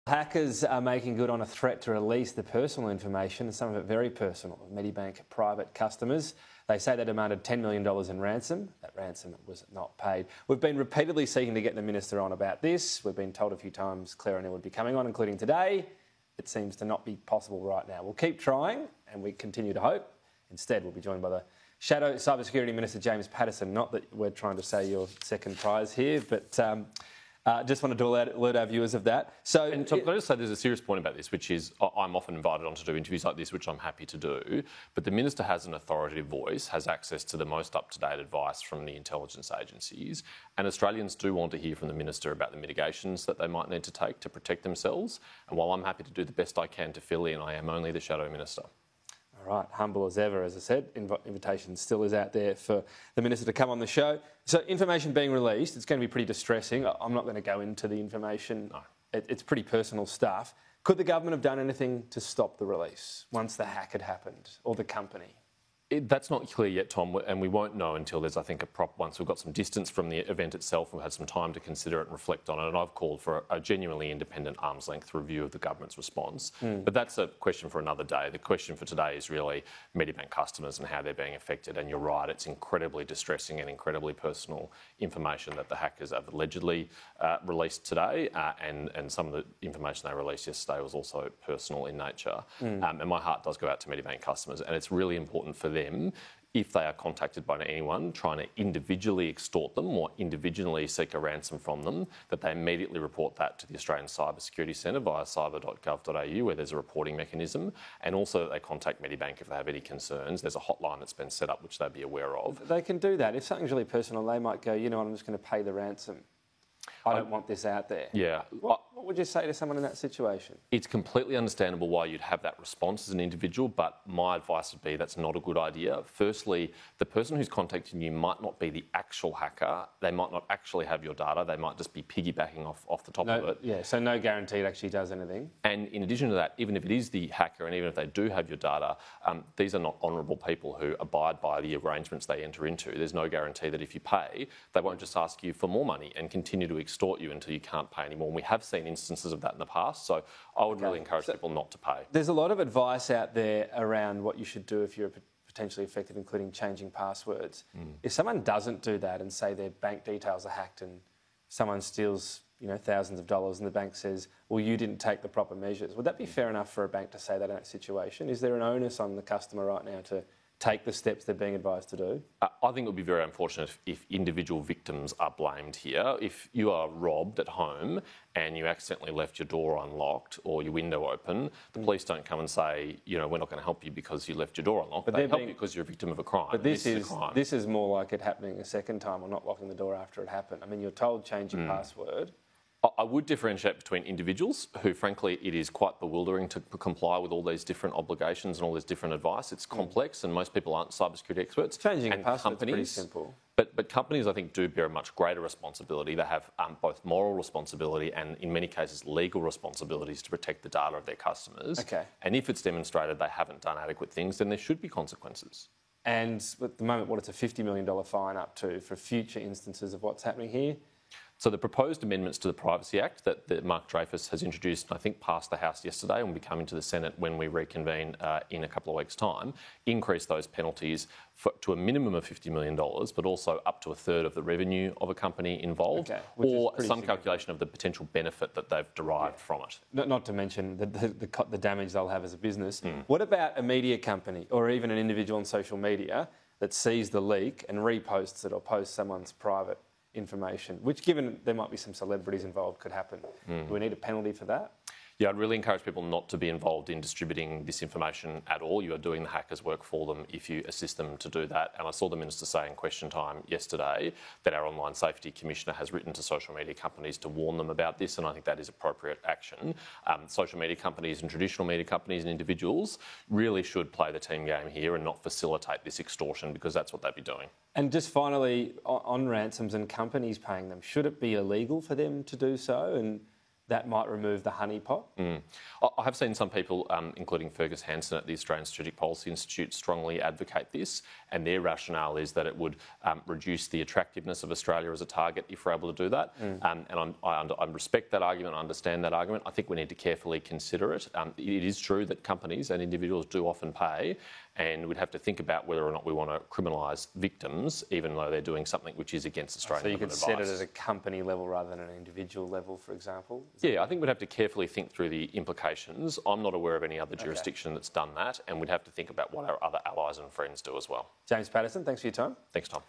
Hackers are making good on a threat to release the personal information, some of it very personal, of Medibank private customers. They say they demanded $10 million in ransom. That ransom was not paid. We've been repeatedly seeking to get the Minister on about this. We've been told a few times Claire O'Neil would be coming on, including today. It seems to not be possible right now. We'll keep trying and we continue to hope. Instead, we'll be joined by the Shadow Cybersecurity Minister, James Paterson. Not that we're trying to say your second prize here, but just wanted to alert our viewers of that. So, and Tom, can I just say there's a serious point about this, which is I'm often invited on to do interviews like this, which I'm happy to do, but the Minister has an authoritative voice, has access to the most up-to-date advice from the intelligence agencies, and Australians do want to hear from the Minister about the mitigations that they might need to take to protect themselves. And while I'm happy to do the best I can to fill in, I am only the Shadow Minister. All right, humble as ever, as I said. Invitation still is out there for the Minister to come on the show. So information being released, it's going to be pretty distressing. I'm not going to go into the information. No. It's pretty personal stuff. Could the government have done anything to stop the release once the hack had happened, or the company? That's not clear yet, Tom, and we won't know until there's, I think, once we've got some distance from the event itself, we've had some time to consider it and reflect on it, and I've called for a genuinely independent arm's-length review of the government's response. But that's a question for another day. The question for today is really Medibank customers and how they're being affected, and you're right, it's incredibly distressing and incredibly personal information that the hackers have allegedly released today, and some of the information they released yesterday was also personal in nature. And my heart does go out to Medibank customers, and it's really important for them, if they are contacted by anyone trying to individually extort them or individually seek a ransom from them, that they immediately report that to the Australian Cyber Security Centre via cyber.gov.au, where there's a reporting mechanism, and also that they contact Medibank if they have any concerns. There's a hotline that's been set up which they'd be aware of. They can do that. If something's really personal, they might go, you know what, I'm just going to pay the ransom. I don't want this out there. Yeah. What would you say to someone in that situation? It's completely understandable why you'd have that response as an individual, but my advice would be that's not a good idea. Firstly, the person who's contacting you might not be the actual hacker. They might not actually have your data. They might just be piggybacking off the top of it. Yeah, so no guarantee it actually does anything. And in addition to that, even if it is the hacker and even if they do have your data, these are not honourable people who abide by the arrangements they enter into. There's no guarantee that if you pay, they won't just ask you for more money and continue to extort you until you can't pay anymore. And we have seen instances of that in the past, so I would really encourage people not to pay. There's a lot of advice out there around what you should do if you're potentially affected, including changing passwords. If someone doesn't do that and say their bank details are hacked and someone steals, thousands of dollars and the bank says, well, you didn't take the proper measures, would that be fair enough for a bank to say that in that situation? Is there an onus on the customer right now to take the steps they're being advised to do? I think it would be very unfortunate if individual victims are blamed here. If you are robbed at home and you accidentally left your door unlocked or your window open, the police don't come and say, we're not going to help you because you left your door unlocked. But they help you because you're a victim of a crime. But this is more like it happening a second time or not locking the door after it happened. I mean, you're told change your password. I would differentiate between individuals who, frankly, it is quite bewildering to comply with all these different obligations and all this different advice. It's complex and most people aren't cybersecurity experts. Changing a password is pretty simple. But companies, I think, do bear a much greater responsibility. They have both moral responsibility and, in many cases, legal responsibilities to protect the data of their customers. Okay. And if it's demonstrated they haven't done adequate things, then there should be consequences. And at the moment, it's a $50 million fine up to for future instances of what's happening here? So the proposed amendments to the Privacy Act that Mark Dreyfus has introduced, and I think passed the House yesterday and will be coming to the Senate when we reconvene in a couple of weeks' time, increase those penalties to a minimum of $50 million, but also up to a third of the revenue of a company involved, or some calculation of the potential benefit that they've derived from it. Not to mention the damage they'll have as a business. What about a media company or even an individual on social media that sees the leak and reposts it or posts someone's private information, which, given there might be some celebrities involved, could happen? Do we need a penalty for that? Yeah, I'd really encourage people not to be involved in distributing this information at all. You are doing the hackers' work for them if you assist them to do that. And I saw the Minister say in question time yesterday that our Online Safety Commissioner has written to social media companies to warn them about this, and I think that is appropriate action. Social media companies and traditional media companies and individuals really should play the team game here and not facilitate this extortion, because that's what they'd be doing. And just finally, on ransoms and companies paying them, should it be illegal for them to do so? And that might remove the honeypot? I have seen some people, including Fergus Hansen at the Australian Strategic Policy Institute, strongly advocate this, and their rationale is that it would reduce the attractiveness of Australia as a target if we're able to do that. And I respect that argument, I understand that argument. I think we need to carefully consider it. It is true that companies and individuals do often pay, and we'd have to think about whether or not we want to criminalise victims, even though they're doing something which is against Australian So you could advice. set it at a company level rather than an individual level, for example? Yeah, I think we'd have to carefully think through the implications. I'm not aware of any other jurisdiction that's done that, and we'd have to think about what our other allies and friends do as well. James Patterson, thanks for your time. Thanks, Tom.